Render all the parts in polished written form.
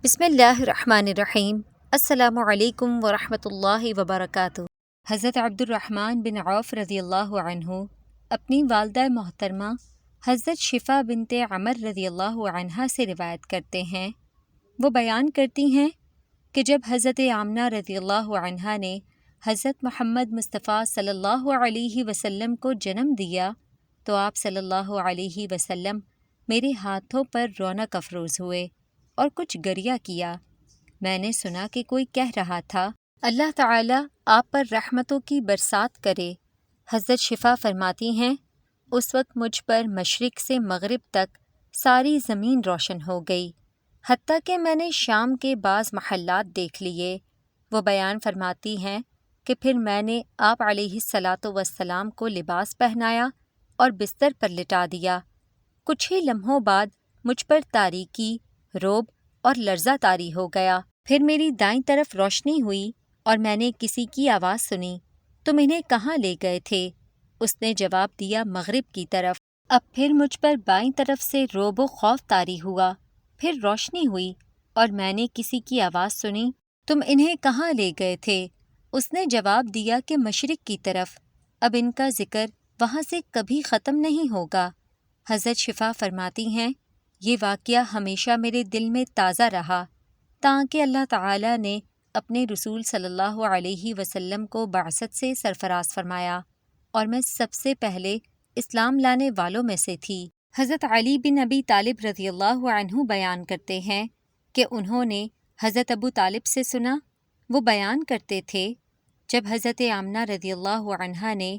بسم اللہ الرحمن الرحیم۔ السلام علیکم ورحمۃ اللہ وبرکاتہ۔ حضرت عبد الرحمن بن عوف رضی اللہ عنہ اپنی والدہ محترمہ حضرت شفا بنت عمر رضی اللہ عنہا سے روایت کرتے ہیں۔ وہ بیان کرتی ہیں کہ جب حضرت آمنہ رضی اللہ عنہا نے حضرت محمد مصطفیٰ صلی اللہ علیہ وسلم کو جنم دیا تو آپ صلی اللہ علیہ وسلم میرے ہاتھوں پر رونق افروز ہوئے اور کچھ گریہ کیا۔ میں نے سنا کہ کوئی کہہ رہا تھا، اللہ تعالیٰ آپ پر رحمتوں کی برسات کرے۔ حضرت شفا فرماتی ہیں، اس وقت مجھ پر مشرق سے مغرب تک ساری زمین روشن ہو گئی، حتیٰ کہ میں نے شام کے بعض محلات دیکھ لیے۔ وہ بیان فرماتی ہیں کہ پھر میں نے آپ علیہ الصلاۃ والسلام کو لباس پہنایا اور بستر پر لٹا دیا۔ کچھ ہی لمحوں بعد مجھ پر تاریکی، رعب اور لرزہ طاری ہو گیا۔ پھر میری دائیں طرف روشنی ہوئی اور میں نے کسی کی آواز سنی، تم انہیں کہاں لے گئے تھے؟ اس نے جواب دیا، مغرب کی طرف۔ اب پھر مجھ پر بائیں طرف سے رعب و خوف طاری ہوا، پھر روشنی ہوئی اور میں نے کسی کی آواز سنی، تم انہیں کہاں لے گئے تھے؟ اس نے جواب دیا کہ مشرق کی طرف۔ اب ان کا ذکر وہاں سے کبھی ختم نہیں ہوگا۔ حضرت شفا فرماتی ہیں، یہ واقعہ ہمیشہ میرے دل میں تازہ رہا تاکہ اللہ تعالیٰ نے اپنے رسول صلی اللہ علیہ وسلم کو بعثت سے سرفراز فرمایا اور میں سب سے پہلے اسلام لانے والوں میں سے تھی۔ حضرت علی بن ابی طالب رضی اللہ عنہ بیان کرتے ہیں کہ انہوں نے حضرت ابو طالب سے سنا، وہ بیان کرتے تھے، جب حضرت آمنہ رضی اللہ عنہا نے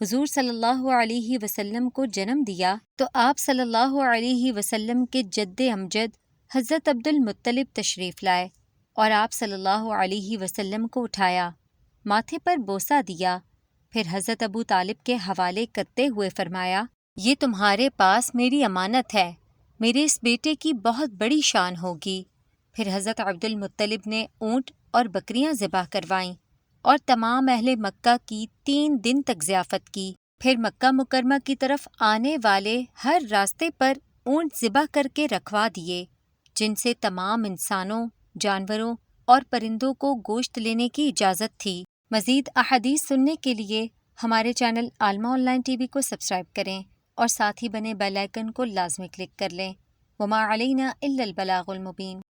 حضور صلی اللہ علیہ وسلم کو جنم دیا تو آپ صلی اللہ علیہ وسلم کے جد امجد حضرت عبد المطلب تشریف لائے اور آپ صلی اللہ علیہ وسلم کو اٹھایا، ماتھے پر بوسہ دیا، پھر حضرت ابو طالب کے حوالے کرتے ہوئے فرمایا، یہ تمہارے پاس میری امانت ہے، میرے اس بیٹے کی بہت بڑی شان ہوگی۔ پھر حضرت عبد المطلب نے اونٹ اور بکریاں ذبح کروائیں اور تمام اہل مکہ کی 3 دن تک ضیافت کی۔ پھر مکہ مکرمہ کی طرف آنے والے ہر راستے پر اونٹ ذبح کر کے رکھوا دیے، جن سے تمام انسانوں، جانوروں اور پرندوں کو گوشت لینے کی اجازت تھی۔ مزید احادیث سننے کے لیے ہمارے channel Alima online T V کو سبسکرائب کریں اور ساتھ ہی بنے بیل آئیکن کو لازمی کلک کر لیں۔ وما علینا الا البلاغ المبین۔